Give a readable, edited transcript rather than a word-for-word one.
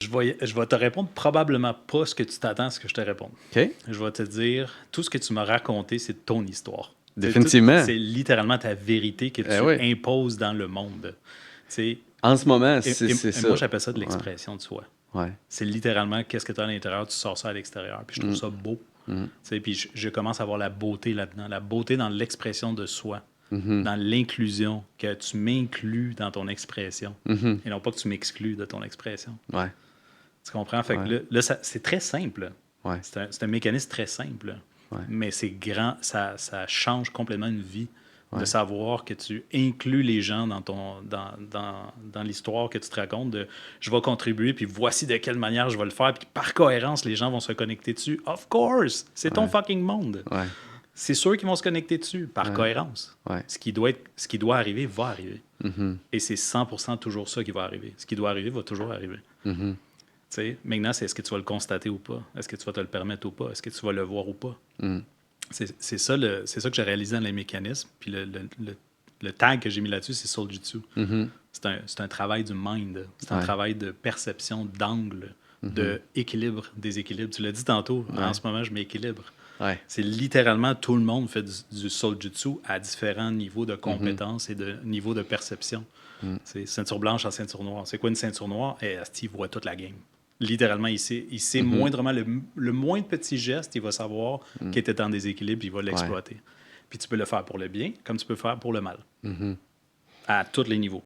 Je vais te répondre probablement pas ce que tu t'attends à ce que je te réponde. OK? Je vais te dire, tout ce que tu m'as raconté, c'est ton histoire. Définitivement. C'est littéralement ta vérité que tu Oui. imposes dans le monde. C'est En ce moment, et, c'est et ça. moi, j'appelle ça de Ouais. l'expression de soi. Ouais. C'est littéralement qu'est-ce que tu as à l'intérieur, tu sors ça à l'extérieur. Puis je trouve ça beau. Puis je commence à voir la beauté là-dedans. La beauté dans l'expression de soi. Dans l'inclusion, que tu m'inclus dans ton expression. Et non pas que tu m'exclus de ton expression. Ouais. Tu comprends? Fait que là c'est très simple. Ouais. C'est un mécanisme très simple. Ouais. Mais c'est grand, ça change complètement une vie de Ouais. savoir que tu inclus les gens dans l'histoire que tu te racontes. Je vais contribuer, puis voici de quelle manière je vais le faire. Puis par cohérence, les gens vont se connecter dessus. Of course! C'est ton fucking monde. Ouais. C'est sûr qu'ils vont se connecter dessus par cohérence. Ouais. Ce qui doit arriver va arriver. Et c'est 100% toujours ça qui va arriver. Ce qui doit arriver va toujours arriver. Maintenant, c'est est-ce que tu vas le constater ou pas? Est-ce que tu vas te le permettre ou pas? Est-ce que tu vas le voir ou pas? C'est ça que j'ai réalisé dans les mécanismes. Puis le tag que j'ai mis là-dessus, c'est Soul-Jitsu. C'est un travail du mind. C'est un travail de perception, d'angle, de équilibre, déséquilibre. Tu l'as dit tantôt, en ce moment, je m'équilibre. Ouais. C'est littéralement tout le monde fait du Soul-Jitsu à différents niveaux de compétences et de niveaux de perception. C'est ceinture blanche à ceinture noire. C'est quoi une ceinture noire? Steve voit toute la game. Littéralement, il sait moindrement le moins petit geste, il va savoir qu'il était en déséquilibre, puis il va l'exploiter. Puis tu peux le faire pour le bien, comme tu peux le faire pour le mal. À tous les niveaux.